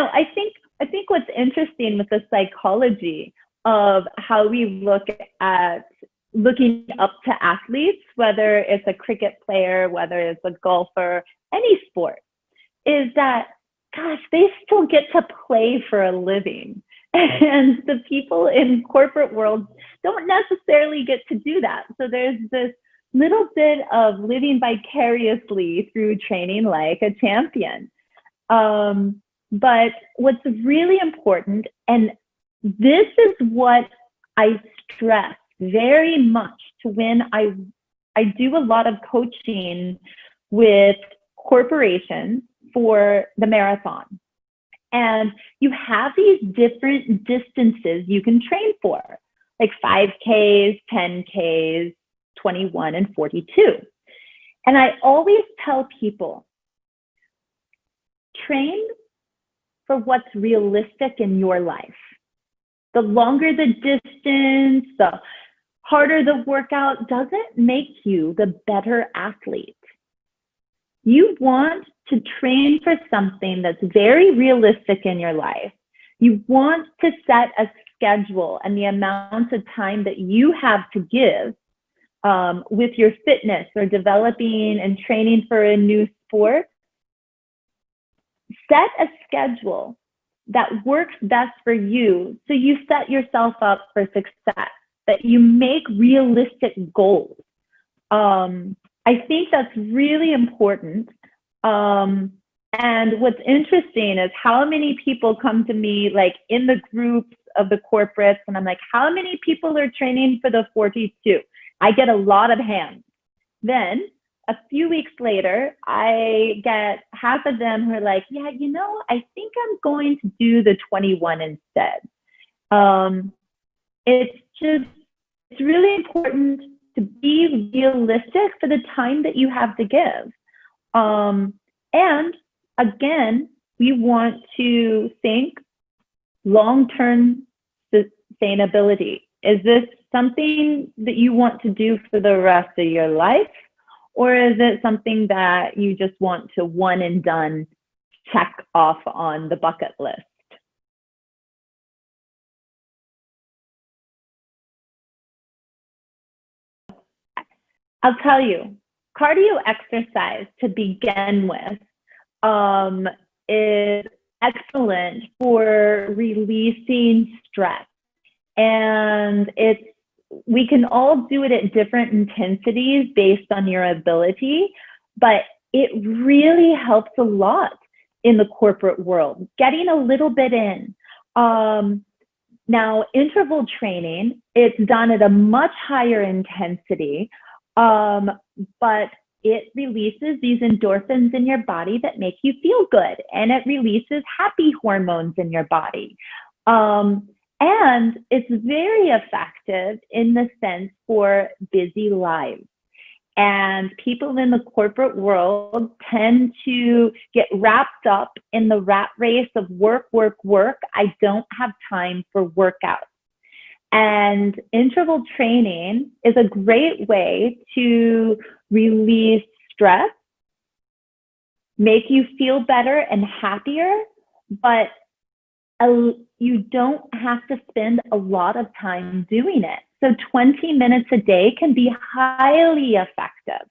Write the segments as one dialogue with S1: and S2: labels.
S1: I think what's interesting with the psychology of how we look at looking up to athletes, whether it's a cricket player, whether it's a golfer, any sport, is that, gosh, they still get to play for a living. And the people in corporate world don't necessarily get to do that. So there's this little bit of living vicariously through training like a champion. But what's really important, and this is what I stress very much to when I do a lot of coaching with corporations for the marathon. And you have these different distances you can train for, like 5Ks, 10Ks, 21 and 42. And I always tell people, train for what's realistic in your life. The longer the distance, the harder the workout doesn't make you the better athlete. You want to train for something that's very realistic in your life. You want to set a schedule and the amount of time that you have to give with your fitness or developing and training for a new sport. Set a schedule that works best for you, so you set yourself up for success, that you make realistic goals. I think that's really important. And what's interesting is how many people come to me, like in the groups of the corporates, and I'm like, how many people are training for the 42? I get a lot of hands. Then a few weeks later, I get half of them who are like, yeah, you know, I think I'm going to do the 21 instead. It's really important to be realistic for the time that you have to give. And again, we want to think long-term sustainability. Is this something that you want to do for the rest of your life? Or is it something that you just want to one and done check off on the bucket list? I'll tell you, cardio exercise to begin with is excellent for releasing stress. And we can all do it at different intensities based on your ability, but it really helps a lot in the corporate world, getting a little bit in. Now, interval training, it's done at a much higher intensity, but it releases these endorphins in your body that make you feel good, and it releases happy hormones in your body. And it's very effective in the sense for busy lives. And people in the corporate world tend to get wrapped up in the rat race of work, work, work. I don't have time for workouts. And interval training is a great way to release stress, make you feel better and happier, but you don't have to spend a lot of time doing it. So 20 minutes a day can be highly effective.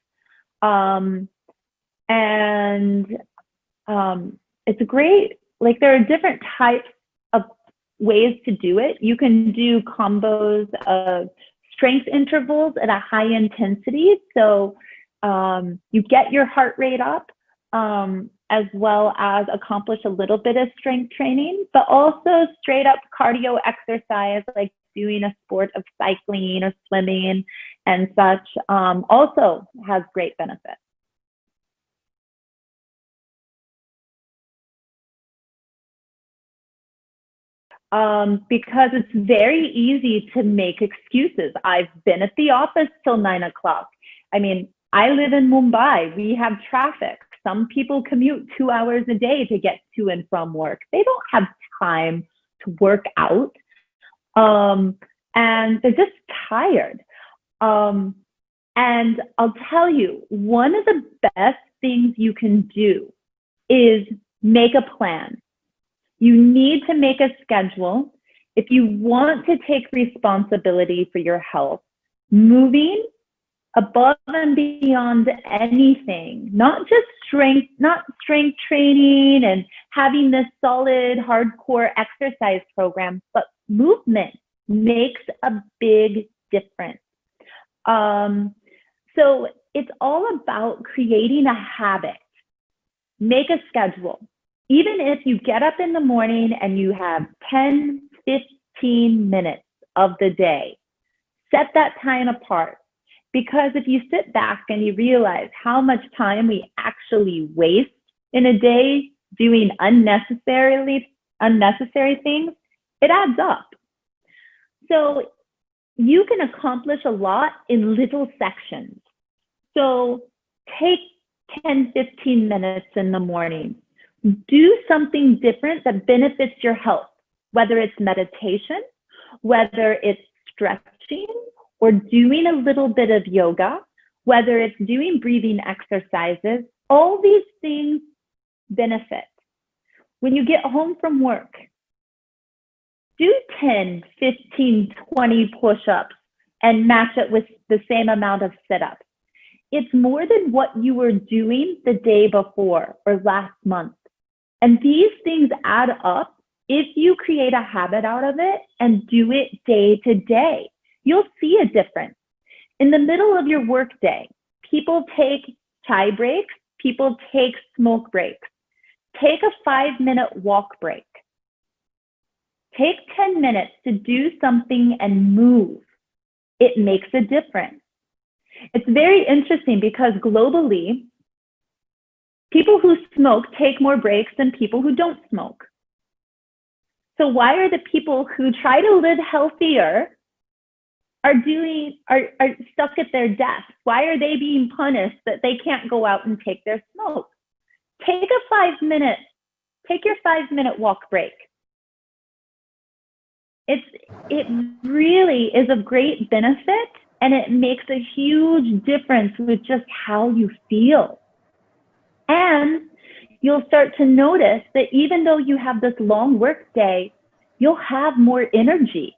S1: It's great, like there are different types of ways to do it. You can do combos of strength intervals at a high intensity. So you get your heart rate up, as well as accomplish a little bit of strength training, but also straight up cardio exercise, like doing a sport of cycling or swimming and such, also has great benefits. Because it's very easy to make excuses. I've been at the office till 9 o'clock. I mean, I live in Mumbai. We have traffic. Some people commute 2 hours a day to get to and from work. They don't have time to work out. And they're just tired. And I'll tell you, one of the best things you can do is make a plan. You need to make a schedule. If you want to take responsibility for your health, moving above and beyond anything, not just strength, not strength training and having this solid, hardcore exercise program, but movement makes a big difference. So it's all about creating a habit. Make a schedule. Even if you get up in the morning and you have 10, 15 minutes of the day, set that time apart. Because if you sit back and you realize how much time we actually waste in a day doing unnecessary things, it adds up. So you can accomplish a lot in little sections. So take 10, 15 minutes in the morning. Do something different that benefits your health, whether it's meditation, whether it's stretching, or doing a little bit of yoga, whether it's doing breathing exercises. All these things benefit. When you get home from work, do 10, 15, 20 push-ups and match it with the same amount of sit-ups. It's more than what you were doing the day before or last month. And these things add up if you create a habit out of it and do it day to day. You'll see a difference. In the middle of your workday, people take chai breaks, people take smoke breaks. Take a 5-minute walk break. Take 10 minutes to do something and move. It makes a difference. It's very interesting because globally, people who smoke take more breaks than people who don't smoke. So why are the people who try to live healthier are stuck at their desk? Why are they being punished that they can't go out and take their smoke? Take your 5-minute walk break. It really is of great benefit, and it makes a huge difference with just how you feel. And you'll start to notice that even though you have this long work day, you'll have more energy.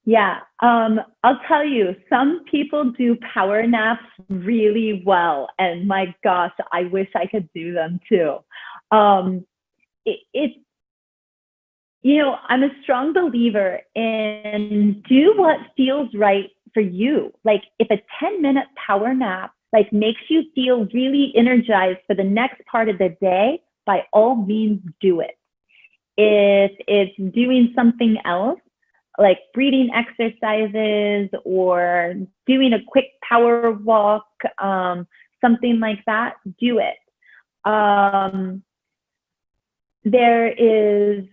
S1: Yeah, I'll tell you, some people do power naps really well, and my gosh, I wish I could do them too. It's I'm a strong believer in do what feels right for you. Like if a 10-minute power nap makes you feel really energized for the next part of the day, by all means do it. If it's doing something else, like breathing exercises or doing a quick power walk, something like that, do it. There is,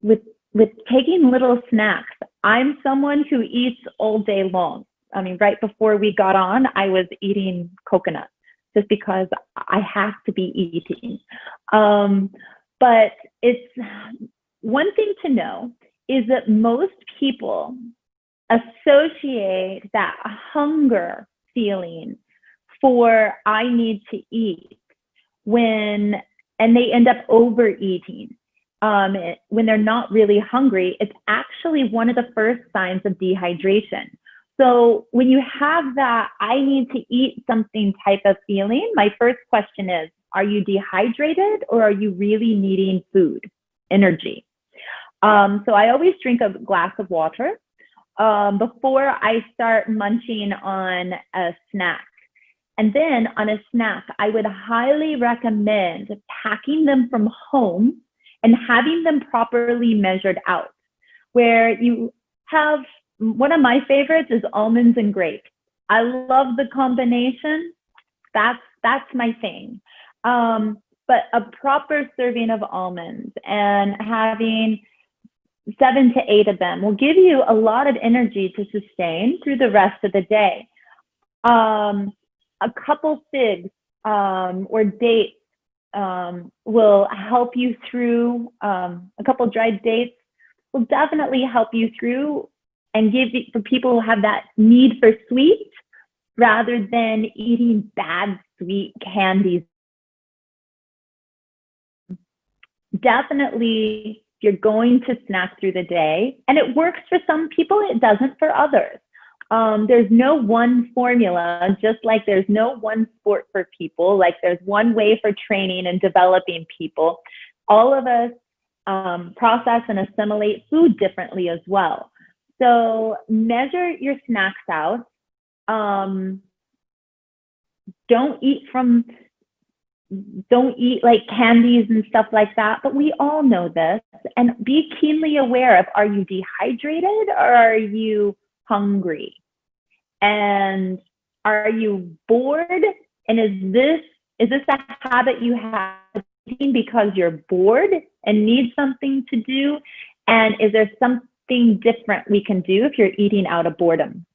S1: with taking little snacks, I'm someone who eats all day long. I mean, right before we got on, I was eating coconut just because I have to be eating. But it's one thing to know is that most people associate that hunger feeling for I need to eat and they end up overeating. When they're not really hungry, it's actually one of the first signs of dehydration. So when you have that I need to eat something type of feeling, my first question is, are you dehydrated or are you really needing food, energy? So I always drink a glass of water before I start munching on a snack. And then on a snack, I would highly recommend packing them from home and having them properly measured out, where you have, one of my favorites is almonds and grapes. I love the combination. That's my thing. But a proper serving of almonds and having 7 to 8 of them will give you a lot of energy to sustain through the rest of the day. A couple figs or dates will help you through, a couple dried dates will definitely help you through and give you, for people who have that need for sweet, rather than eating bad sweet candies. Definitely, you're going to snack through the day, and it works for some people, it doesn't for others. There's no one formula, just like there's no one sport for people, like there's one way for training and developing people. All of us process and assimilate food differently as well. So measure your snacks out. Um, don't eat from don't eat like candies and stuff like that, but we all know this. And be keenly aware of, are you dehydrated or are you hungry? And are you bored? And is this a habit you have because you're bored and need something to do? And is there something different we can do if you're eating out of boredom?